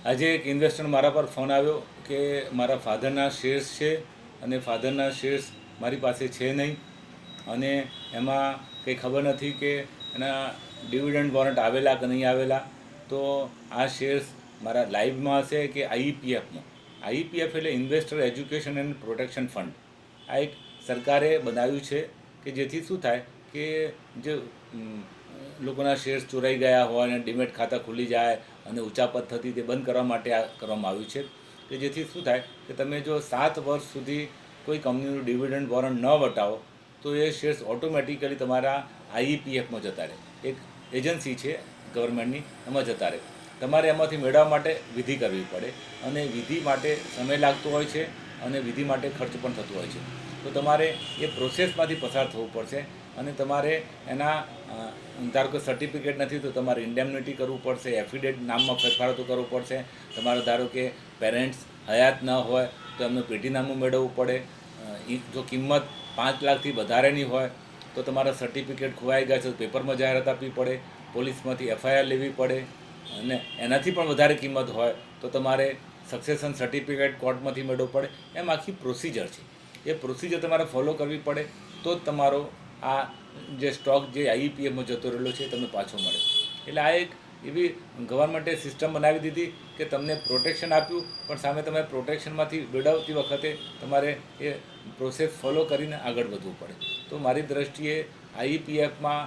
આજે એક ઇન્વેસ્ટર મારા પર ફોન આવ્યો કે મારા ફાધરના શેર્સ છે અને ફાધરના શેર્સ મારી પાસે છે નહીં અને એમાં કંઈ ખબર નથી કે એના ડિવિડન્ડ વોરંટ આવેલા કે નહીં આવેલા. તો આ શેર્સ મારા લાઈવમાં હશે કે આઈઈપીએફમાં. આઈઈપીએફ એટલે investor education and protection fund. આ એક સરકારે બનાવ્યું છે કે જેથી શું થાય કે જે લોકોના શેર્સ ચોરાઈ ગયા હોય અને ડીમેટ ખાતા ખુલી જાય અને ઉચાપત થતી તે બંધ કરવા માટે આ કરવામાં આવ્યું છે કે જેથી શું થાય કે તમે જો 7 વર્ષ સુધી કોઈ કંપનીનું ડિવિડન્ડ વોરંટ ન વટાવો તો એ શેર્સ ઓટોમેટિકલી તમારા આઈઈપીએફમાં જતા રહે. એક એજન્સી છે ગવર્મેન્ટની, એમાં જતા રહે. તમારે એમાંથી મેળવવા માટે વિધિ કરવી પડે અને વિધિ માટે સમય લાગતો હોય છે અને વિધિ માટે ખર્ચ પણ થતો હોય છે. તો તમારે એ પ્રોસેસમાંથી પસાર થવું પડશે અને તમારે એના ધારો કે સર્ટિફિકેટ નથી તો તમારે ઇન્ડેમનિટી કરવું પડશે, એફિડેટ નામમાં ફેરફાર તો કરવો પડશે. તમારે ધારો કે પેરેન્ટ્સ હયાત ન હોય તો એમનું પેઢીનામું મેળવવું પડે. જો કિંમત 5 લાખથી વધારેની હોય તો તમારા સર્ટિફિકેટ ખોવાઈ ગયા છે તો પેપરમાં જાહેરાત આપવી પડે, પોલીસમાંથી એફઆઈઆર લેવી પડે અને એનાથી પણ વધારે કિંમત હોય તો તમારે સક્સેશન સર્ટિફિકેટ કોર્ટમાંથી મેળવવું પડે. એમ આખી પ્રોસિજર છે. એ પ્રોસિજર તમારે ફોલો કરવી પડે તો જ તમારો આ જે સ્ટોક જે આઈઈપીએફમાં જતો રહેલો છે તમને પાછો મળે. એટલે આ એક એવી ગવર્મેન્ટે સિસ્ટમ બનાવી દીધી કે તમને પ્રોટેક્શન આપ્યું, પણ સામે તમે પ્રોટેક્શનમાંથી મેળવતી વખતે તમારે એ પ્રોસેસ ફોલો કરીને આગળ વધવું પડે. તો મારી દ્રષ્ટિએ આઈઈપીએફમાં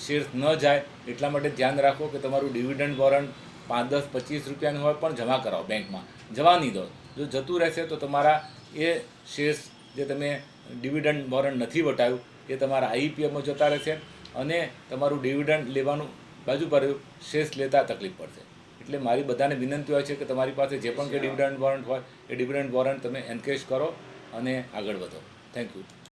શેર્સ ન જાય એટલા માટે ધ્યાન રાખો કે તમારું ડિવિડન્ડ વોરંટ 5, 10, 25 રૂપિયાનું હોય પણ જમા કરાવો બેંકમાં. જવા નહીં દો. જો જતું રહેશે તો તમારા એ શેર્સ જે તમે ડિવિડન્ડ વોરંટ નથી વટાવ્યું એ તમારા આઈઈપીએફમાં જતા રહેશે અને તમારું ડિવિડન્ડ લેવાનું બાજુ પર શેર્સ લેતા તકલીફ પડશે. એટલે મારી બધાને વિનંતી હોય છે કે તમારી પાસે જે પણ કંઈ ડિવિડન્ડ વોરંટ હોય એ ડિવિડન્ડ વોરંટ તમે એન્કેશ કરો અને આગળ વધો. Thank you.